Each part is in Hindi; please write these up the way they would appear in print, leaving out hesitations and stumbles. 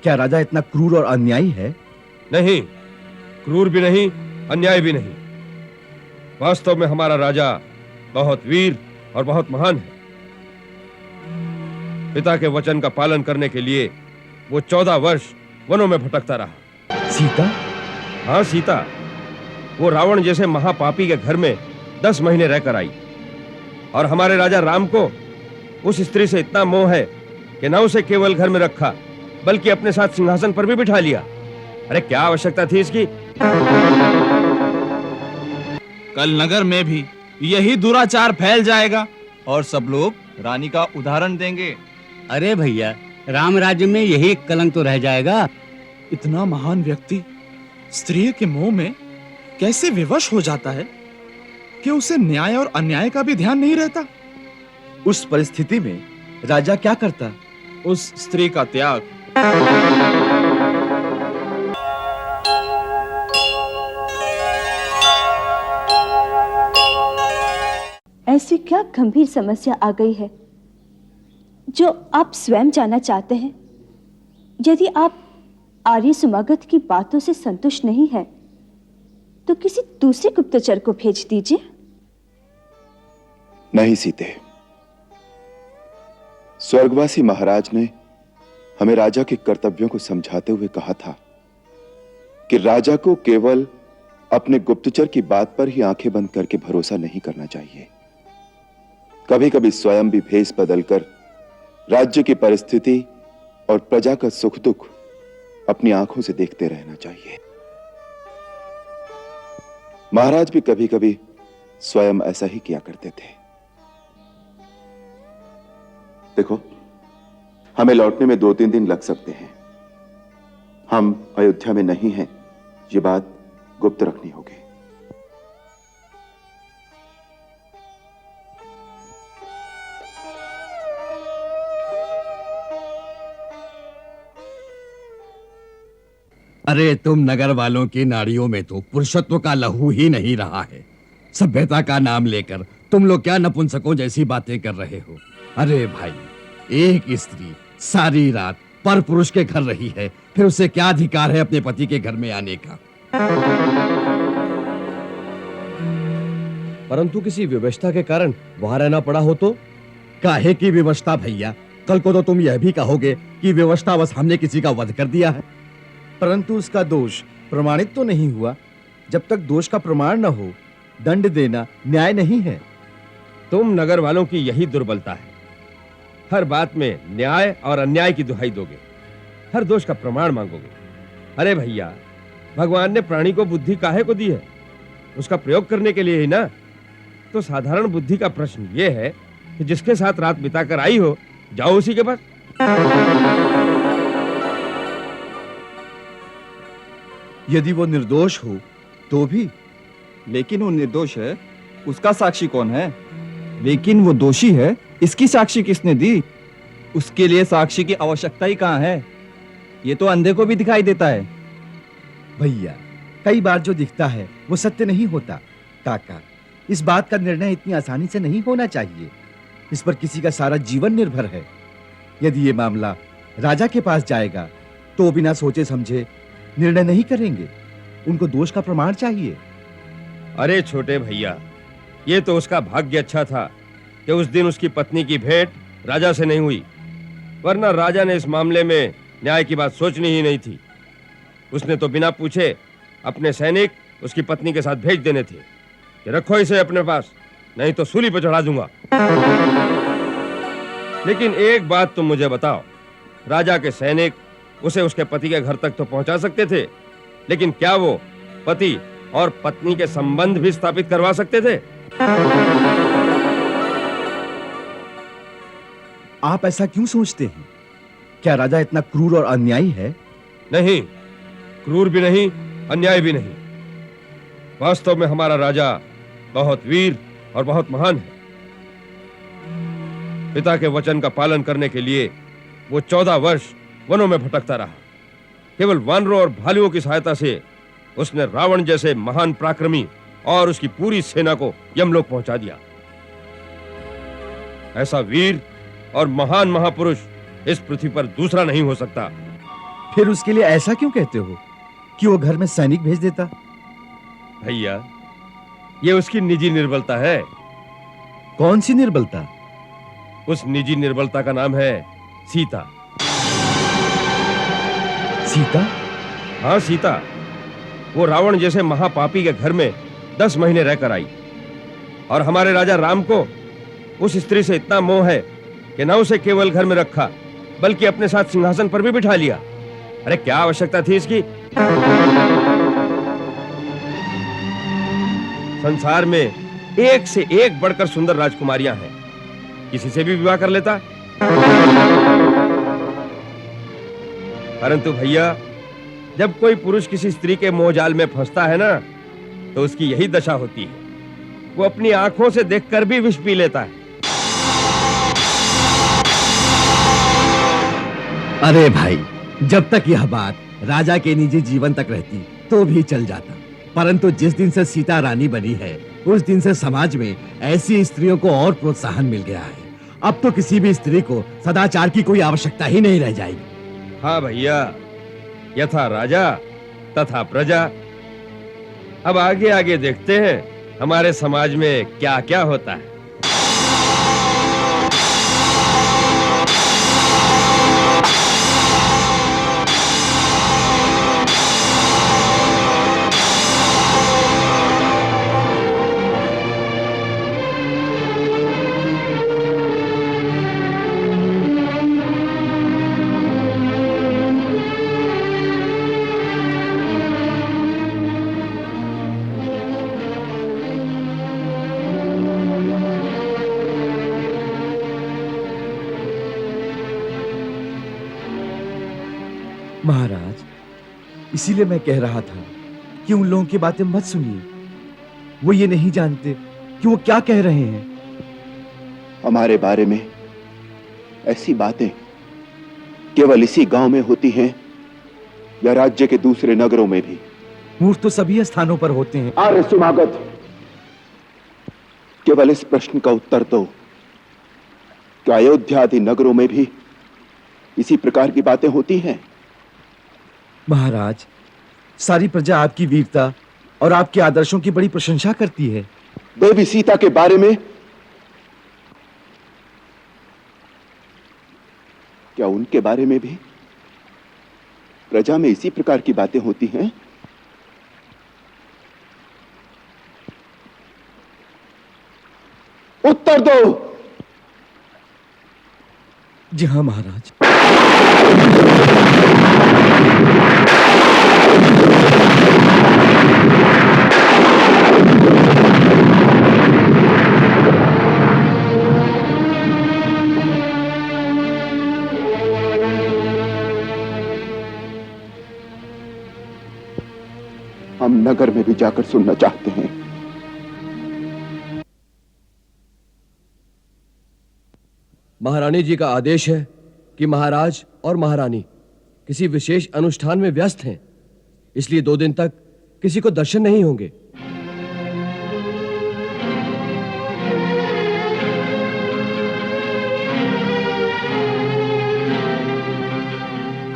क्या राजा इतना क्रूर और अन्यायी है? नहीं, क्रूर भी नहीं, अन्याय भी नहीं। वास्तव में हमारा राजा बहुत वीर और बहुत महान है। पिता के वचन का पालन करने के लिए वो 14 वर्ष वनों में भटकता रहा। सीता? हाँ, सीता। वो रावण जैसे महापापी के घर में 10 महीने रहकर आई, और हमारे राजा राम को उस स्त्री से इतना मोह है कि न उसे केवल घर में रखा, बल्कि अपने साथ सिंहासन पर भी बिठा लिया। अरे क्या आवश्यकता थी इसकी? कल नगर में भी यही दुराचार फैल जाएगा और सब लोग रानी का उदाहरण देंगे। अरे भैया, राम राज्य में यही कलंक तो रह जाएगा। इतना महान व्यक्ति स्त्री के मोह में कैसे विवश हो जाता है कि उसे न्याय और अन्याय का भी ध्यान नहीं रहता। उस परिस्थिति में राजा क्या करता? उस स्त्री का त्याग। ऐसी क्या गंभीर समस्या आ गई है जो आप स्वयं जानना चाहते हैं? यदि आप आर्य सुमागत की बातों से संतुष्ट नहीं है तो किसी दूसरे गुप्तचर को भेज दीजिए। नहीं सीते, स्वर्गवासी महाराज ने हमें राजा के कर्तव्यों को समझाते हुए कहा था कि राजा को केवल अपने गुप्तचर की बात पर ही आंखें बंद करके भरोसा नहीं करना चाहिए। कभी कभी स्वयं भी भेष बदलकर राज्य की परिस्थिति और प्रजा का सुख दुख अपनी आंखों से देखते रहना चाहिए। महाराज भी कभी कभी स्वयं ऐसा ही किया करते थे। देखो, हमें लौटने में 2-3 दिन लग सकते हैं। हम अयोध्या में नहीं हैं, ये बात गुप्त रखनी होगी। अरे तुम नगर वालों की नाड़ियों में तो पुरुषत्व का लहू ही नहीं रहा है। सभ्यता का नाम लेकर तुम लोग क्या नपुंसकों जैसी बातें कर रहे हो? अरे भाई, एक स्त्री सारी रात पर पुरुष के घर रही है, फिर उसे क्या अधिकार है अपने पति के घर में आने का? परंतु किसी व्यवस्था के कारण वहां रहना पड़ा हो तो? काहे की व्यवस्था भैया? कल को तो तुम यह भी कहोगे कि व्यवस्थावश हमने किसी का वध कर दिया है। परंतु उसका दोष प्रमाणित तो नहीं हुआ। जब तक दोष का प्रमाण न हो, दंड देना न्याय नहीं है। तुम नगर वालों की यही दुर्बलता है। हर बात में न्याय और अन्याय की दुहाई दोगे, हर दोष का प्रमाण मांगोगे। अरे भैया, भगवान ने प्राणी को बुद्धि काहे को दी है? उसका प्रयोग करने के लिए ही ना। तो साधारण बुद्धि का प्रश्न यह है कि जिसके साथ रात बिताकर आई हो, जाओ उसी के पास। यदि वो निर्दोष हो तो भी। लेकिन वो निर्दोष है, उसका साक्षी कौन है? लेकिन वो दोषी है, इसकी साक्षी किसने दी? उसके लिए साक्षी की आवश्यकता ही कहाँ है? ये तो अंधे को भी दिखाई देता है। भैया, कई बार जो दिखता है वो सत्य नहीं होता। काका, इस बात का निर्णय इतनी आसानी से नहीं होना चाहिए। इस पर किसी का सारा जीवन निर्भर है। यदि ये मामला राजा के पास जाएगा तो बिना सोचे समझे निर्णय नहीं करेंगे। उनको दोष का प्रमाण चाहिए। अरे छोटे भैया, ये तो उसका भाग्य अच्छा था कि उस दिन उसकी पत्नी की भेंट राजा से नहीं हुई, वरना राजा ने इस मामले में न्याय की बात सोचनी ही नहीं थी। उसने तो बिना पूछे अपने सैनिक उसकी पत्नी के साथ भेज देने थे कि रखो इसे अपने पास, नहीं तो सूली पर चढ़ा दूंगा। लेकिन एक बात तुम मुझे बताओ, राजा के सैनिक उसे उसके पति के घर तक तो पहुंचा सकते थे, लेकिन क्या वो पति और पत्नी के संबंध भी स्थापित करवा सकते थे? आप ऐसा क्यों सोचते हैं? क्या राजा इतना क्रूर और अन्यायी है? नहीं, क्रूर भी नहीं, अन्याय भी नहीं। वास्तव में हमारा राजा बहुत वीर और बहुत महान है। पिता के वचन का पालन करने के लिए वो 14 वर्ष वनों में भटकता रहा। केवल वानरों और भालुओं की सहायता से उसने रावण जैसे महान पराक्रमी और उसकी पूरी सेना को यमलोक पहुंचा दिया। ऐसा वीर और महान महापुरुष इस पृथ्वी पर दूसरा नहीं हो सकता। फिर उसके लिए ऐसा क्यों कहते हो कि वो घर में सैनिक भेज देता? भैया, ये उसकी निजी निर्बलता है। कौन सी निर्बलता? उस निजी निर्बलता का नाम है सीता। सीता? हाँ, सीता। वो रावण जैसे महापापी के घर में 10 महीने रहकर आई और हमारे राजा राम को उस स्त्री से इतना मोह है कि न उसे केवल घर में रखा बल्कि अपने साथ सिंहासन पर भी बिठा लिया। अरे क्या आवश्यकता थी इसकी? संसार में एक से एक बढ़कर सुंदर राजकुमारियां हैं, किसी से भी विवाह कर लेता। परंतु भैया, जब कोई पुरुष किसी स्त्री के मोहजाल में फंसता है ना, तो उसकी यही दशा होती है। वो अपनी आंखों से देखकर भी विष पी लेता है। अरे भाई, जब तक यह बात राजा के निजी जीवन तक रहती तो भी चल जाता, परंतु जिस दिन से सीता रानी बनी है उस दिन से समाज में ऐसी स्त्रियों को और प्रोत्साहन मिल गया है। अब तो किसी भी स्त्री को सदाचार की कोई आवश्यकता ही नहीं रह जाएगी। हाँ भैया, यथा राजा तथा प्रजा। अब आगे आगे देखते हैं हमारे समाज में क्या क्या होता है। महाराज, इसीलिए मैं कह रहा था कि उन लोगों की बातें मत सुनिए। वो ये नहीं जानते कि वो क्या कह रहे हैं। हमारे बारे में ऐसी बातें केवल इसी गांव में होती हैं या राज्य के दूसरे नगरों में भी? मूर्ख तो सभी स्थानों पर होते हैं। आर्य सुमागत, केवल इस प्रश्न का उत्तर दो। क्या अयोध्या आदि नगरों में भी इसी प्रकार की बातें होती हैं? महाराज, सारी प्रजा आपकी वीरता और आपके आदर्शों की बड़ी प्रशंसा करती है। देवी सीता के बारे में क्या उनके बारे में भी प्रजा में इसी प्रकार की बातें होती हैं? उत्तर दो। जी हाँ महाराज। हम नगर में भी जाकर सुनना चाहते हैं। महारानी जी का आदेश है कि महाराज और महारानी किसी विशेष अनुष्ठान में व्यस्त हैं, इसलिए 2 दिन तक किसी को दर्शन नहीं होंगे।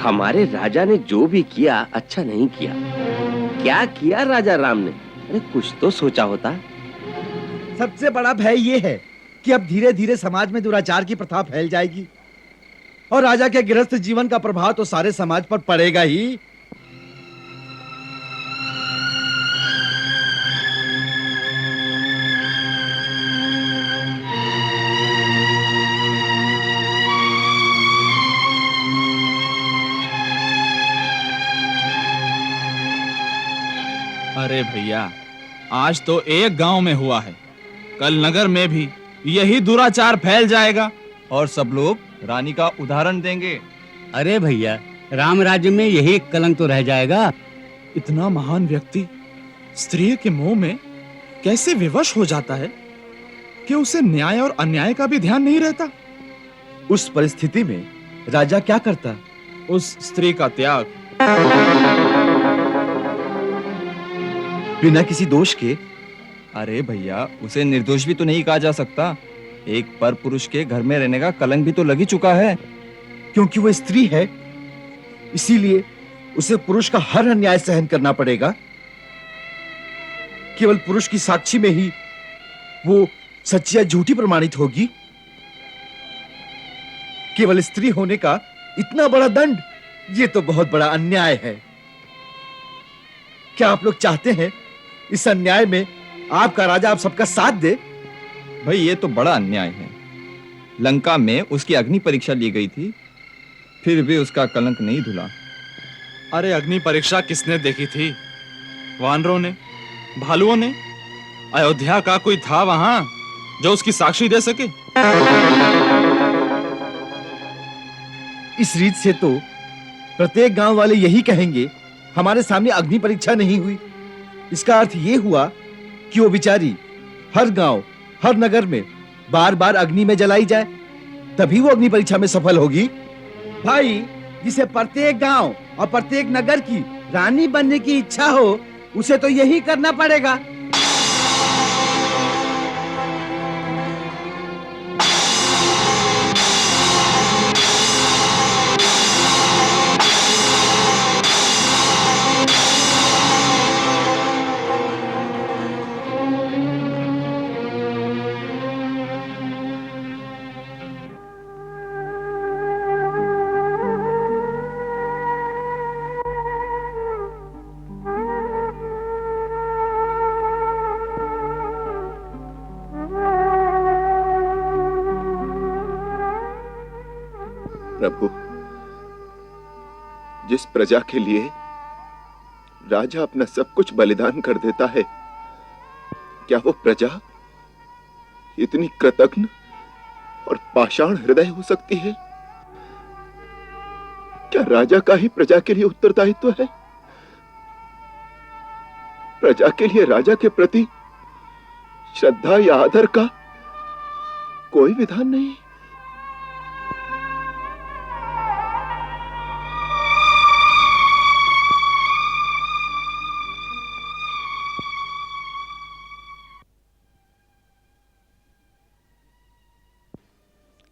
हमारे राजा ने जो भी किया अच्छा नहीं किया। क्या किया राजा राम ने? अरे कुछ तो सोचा होता। सबसे बड़ा भय ये है कि अब धीरे धीरे समाज में दुराचार की प्रथा फैल जाएगी और राजा के गृहस्थ जीवन का प्रभाव तो सारे समाज पर पड़ेगा ही। अरे भैया, आज तो एक गांव में हुआ है, कल नगर में भी यही दुराचार फैल जाएगा और सब लोग रानी का उदाहरण देंगे। अरे भैया, राम राज्य में यही कलंक तो रह जाएगा। इतना महान व्यक्ति स्त्री के मोह में कैसे विवश हो जाता है कि उसे न्याय और अन्याय का भी ध्यान नहीं रहता। उस परिस्थिति में राजा क्या करता? उस स्त्री का त्याग। बिना किसी दोष के? अरे भैया, उसे निर्दोष भी तो नहीं कहा जा सकता। एक पर पुरुष के घर में रहने का कलंक भी तो लग ही चुका है। क्योंकि वो स्त्री है। इसीलिए उसे पुरुष का हर अन्याय सहन करना पड़ेगा। केवल पुरुष की साक्षी में ही वो सच्ची या झूठी प्रमाणित होगी। केवल स्त्री होने का इतना बड़ा दंड, ये तो बहुत बड़ा अन्याय है। क्या आप लोग चाहते हैं इस अन्याय में आपका राजा आप सबका साथ दे? भाई ये तो बड़ा अन्याय है। लंका में उसकी अग्नि परीक्षा ली गई थी, फिर भी उसका कलंक नहीं धुला। अरे अग्नि परीक्षा किसने देखी थी? वानरों ने, भालुओं ने? अयोध्या का कोई था वहां जो उसकी साक्षी दे सके? इस रीत से तो प्रत्येक गांव वाले यही कहेंगे हमारे सामने अग्नि परीक्षा नहीं हुई। इसका अर्थ यह हुआ कि वो बेचारी हर गांव हर नगर में बार बार अग्नि में जलाई जाए, तभी वो अग्नि परीक्षा में सफल होगी। भाई, जिसे प्रत्येक गांव और प्रत्येक नगर की रानी बनने की इच्छा हो, उसे तो यही करना पड़ेगा। प्रभु, जिस प्रजा के लिए राजा अपना सब कुछ बलिदान कर देता है, क्या वो प्रजा इतनी कृतघ्न और पाषाण हृदय हो सकती है? क्या राजा का ही प्रजा के लिए उत्तरदायित्व है? प्रजा के लिए राजा के प्रति श्रद्धा या आदर का कोई विधान नहीं?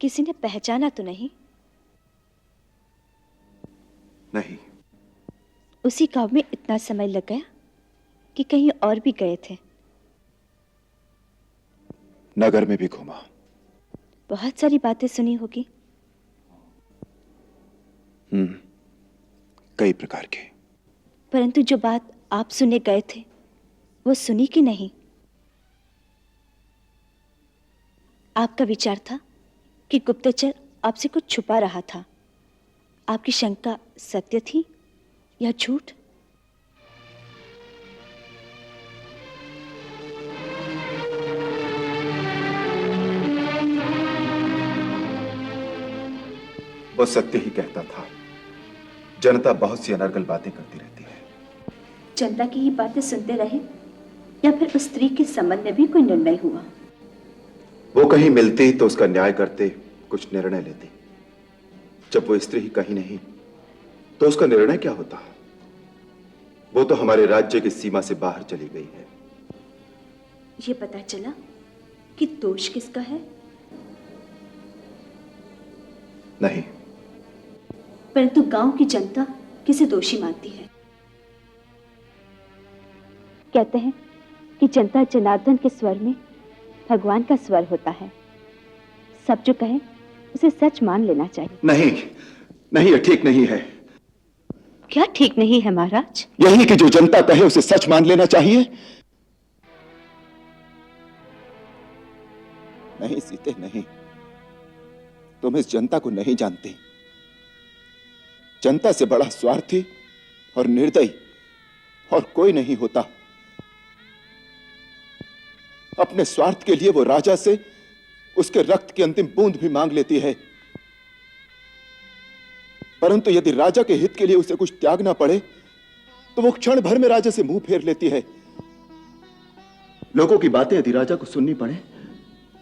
किसी ने पहचाना तो नहीं? नहीं। उसी गांव में इतना समय लग गया कि कहीं और भी गए थे? नगर में भी घूमा। बहुत सारी बातें सुनी होगी। कई प्रकार के। परंतु जो बात आप सुनने गए थे, वो सुनी कि नहीं? आपका विचार था कि गुप्तचर आपसे कुछ छुपा रहा था। आपकी शंका सत्य थी या झूठ? वो सत्य ही कहता था। जनता बहुत सी अनर्गल बातें करती रहती है। जनता की ही बातें सुनते रहे या फिर उस स्त्री के संबंध में भी कोई निर्णय हुआ? वो कहीं मिलती तो उसका न्याय करते, कुछ निर्णय लेती। जब वो स्त्री ही कहीं नहीं, तो उसका निर्णय क्या होता? वो तो हमारे राज्य की सीमा से बाहर चली गई है। ये पता चला कि दोष किसका है? नहीं। परंतु गांव की जनता किसे दोषी मानती है? कहते हैं कि जनता जनार्दन के स्वर में भगवान का स्वर होता है। सब जो कहे उसे सच मान लेना चाहिए। नहीं, नहीं, ये ठीक नहीं है। क्या ठीक नहीं है महाराज? यही कि जो जनता कहे उसे सच मान लेना चाहिए। नहीं सीते, नहीं। तुम इस जनता को नहीं जानते। जनता से बड़ा स्वार्थी और निर्दयी और कोई नहीं होता। अपने स्वार्थ के लिए वो राजा से उसके रक्त की अंतिम बूंद भी मांग लेती है। परंतु यदि राजा के हित के लिए उसे कुछ त्यागना पड़े, तो वो क्षण भर में राजा से मुंह फेर लेती है। लोगों की बातें यदि राजा को सुननी पड़े,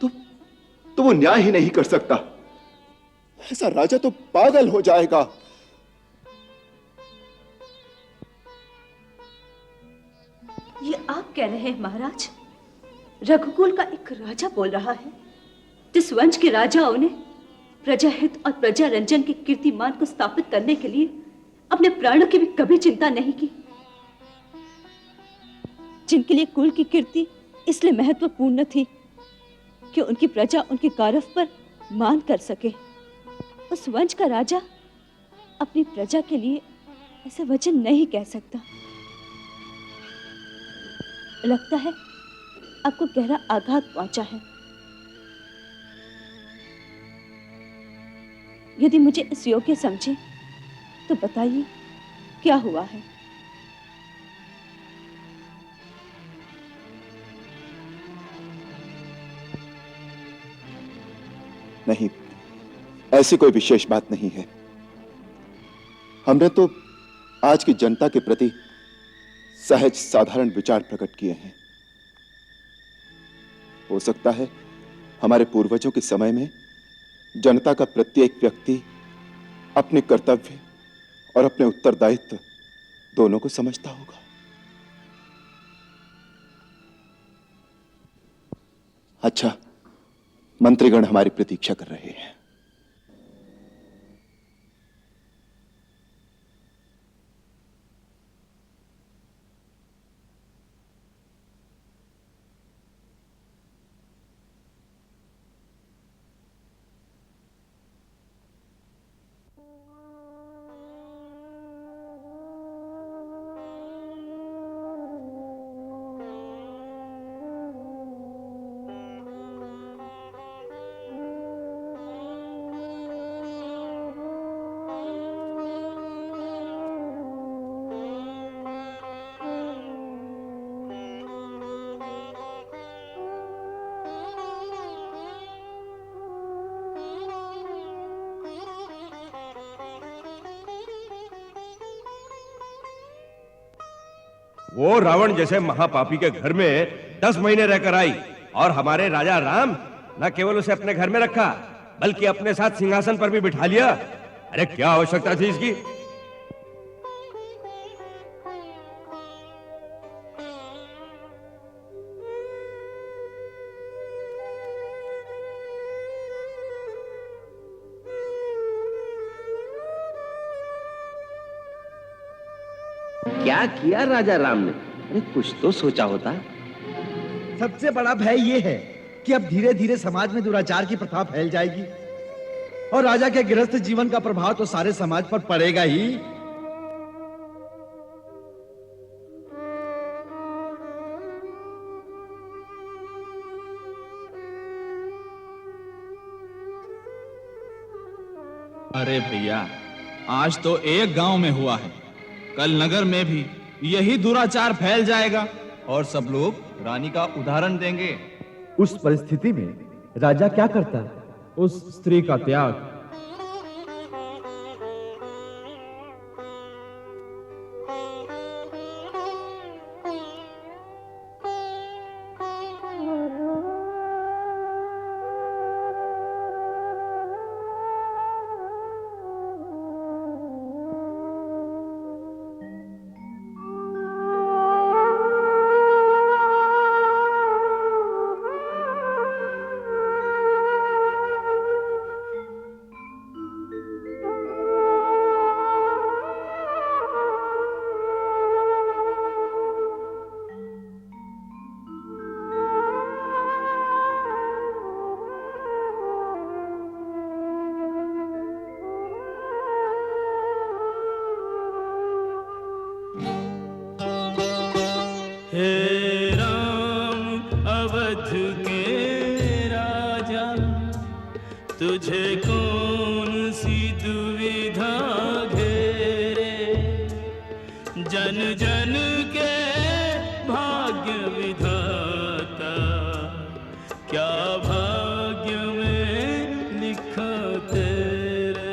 तो वो न्याय ही नहीं कर सकता। ऐसा राजा तो पागल हो जाएगा। ये आप कह रहे हैं महाराज? रघुकुल का एक राजा बोल रहा है, जिस वंश के राजाओं ने प्रजाहित और प्रजा रंजन के कीर्तिमान को स्थापित करने के लिए अपने प्राणों की भी कभी चिंता नहीं की, जिनके लिए कुल की कीर्ति इसलिए महत्वपूर्ण थी कि उनकी प्रजा उनके गौरव पर मान कर सके। उस वंश का राजा अपनी प्रजा के लिए ऐसे वचन नहीं कह सकता। लगता है आपको गहरा आघात पहुंचा है। यदि मुझे इस योग्य समझे तो बताइए क्या हुआ है। नहीं, ऐसी कोई विशेष बात नहीं है। हमने तो आज की जनता के प्रति सहज साधारण विचार प्रकट किए हैं। हो सकता है हमारे पूर्वजों के समय में जनता का प्रत्येक व्यक्ति अपने कर्तव्य और अपने उत्तरदायित्व दोनों को समझता होगा। अच्छा, मंत्रीगण हमारी प्रतीक्षा कर रहे हैं। वो रावण जैसे महापापी के घर में 10 महीने रहकर आई और हमारे राजा राम न केवल उसे अपने घर में रखा बल्कि अपने साथ सिंहासन पर भी बिठा लिया। अरे क्या आवश्यकता थी इसकी? क्या किया राजा राम ने? अरे कुछ तो सोचा होता। सबसे बड़ा भय यह है कि अब धीरे धीरे समाज में दुराचार की प्रथा फैल जाएगी और राजा के गृहस्थ जीवन का प्रभाव तो सारे समाज पर पड़ेगा ही। अरे भैया, आज तो एक गांव में हुआ है, कल नगर में भी यही दुराचार फैल जाएगा और सब लोग रानी का उदाहरण देंगे। उस परिस्थिति में राजा क्या करता? उस स्त्री का त्याग। हे राम अवध के राजा, तुझे कौन सी दुविधा घेरे, जन जन के भाग्य विधाता, क्या भाग्य में लिखा तेरे।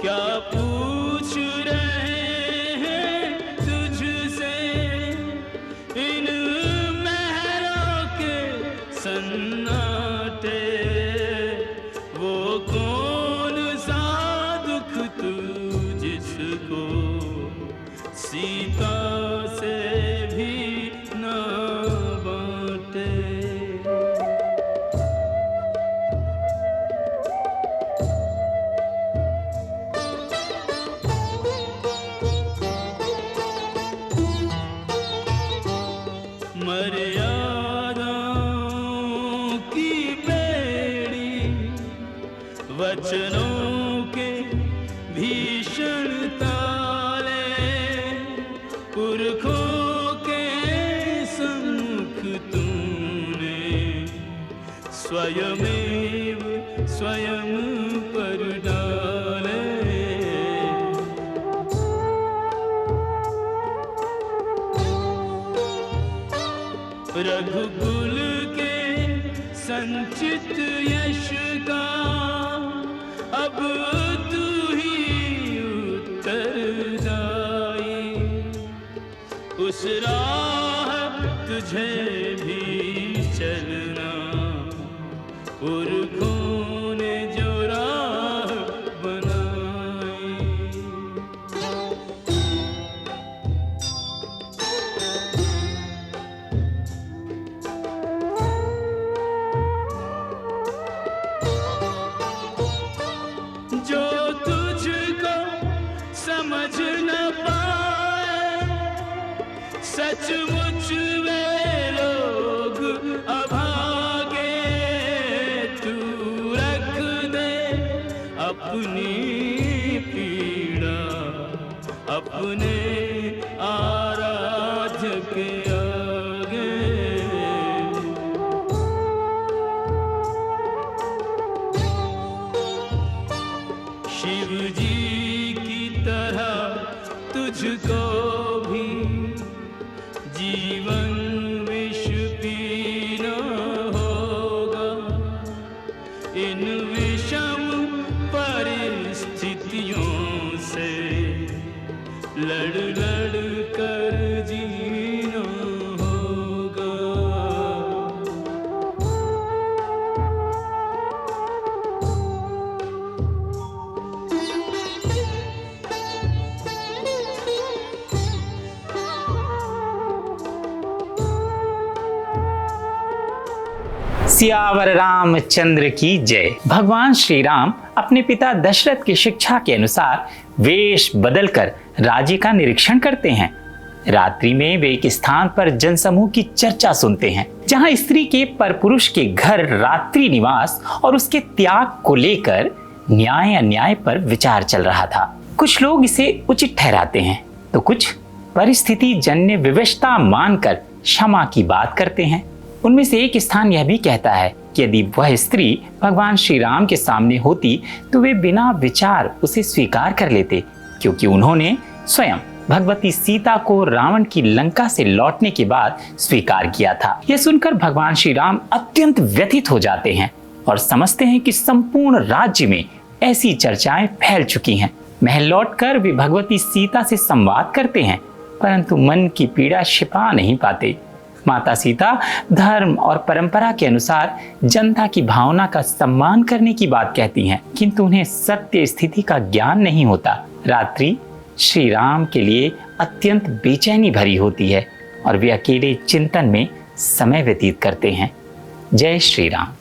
क्या पूछ रहे हैं तुझसे इन महरों के सन्नाटे, वो कौन सा दुख तू जिसको सीता से भी ना बांटे। वचनों के भीषण ताले पुरखों के सम्मुख तूने स्वयमेव स्वयं पर डाले। रघुकुल के संचित यश का अब तू ही उत्तरदायी, उस राह तुझे भी चलना, पुरखों ने जो राह बनाई। जो तुझको समझ न पाए, सचमुच वे लोग अभागे। तू रख दे अपनी पीड़ा अपने आराध्य के आगे। शिव जी की तरह तुझको भी जीवन विष पीना होगा। इन विषम परिस्थितियों से लड़ लड़ कर जीना होगा। सियावर रामचंद्र की जय। भगवान श्री राम अपने पिता दशरथ की शिक्षा के अनुसार वेश बदलकर राज्य का निरीक्षण करते हैं। रात्रि में वे एक स्थान पर जनसमूह की चर्चा सुनते हैं, जहां स्त्री के परपुरुष के घर रात्रि निवास और उसके त्याग को लेकर न्याय अन्याय पर विचार चल रहा था। कुछ लोग इसे उचित ठहराते हैं तो कुछ परिस्थिति जन्य विवशता मानकर क्षमा की बात करते हैं। उनमें से एक स्थान यह भी कहता है कि यदि वह स्त्री भगवान श्री राम के सामने होती तो वे बिना विचार उसे स्वीकार कर लेते, क्योंकि उन्होंने स्वयं भगवती सीता को रावण की लंका से लौटने के बाद स्वीकार किया था। यह सुनकर भगवान श्री राम अत्यंत व्यथित हो जाते हैं और समझते हैं कि संपूर्ण राज्य में ऐसी चर्चाएं फैल चुकी हैं। महल लौटकर वे भगवती सीता से संवाद करते हैं, परंतु मन की पीड़ा छिपा नहीं पाते। माता सीता धर्म और परंपरा के अनुसार जनता की भावना का सम्मान करने की बात कहती हैं, किंतु उन्हें सत्य स्थिति का ज्ञान नहीं होता। रात्रि श्री राम के लिए अत्यंत बेचैनी भरी होती है और वे अकेले चिंतन में समय व्यतीत करते हैं। जय श्री राम।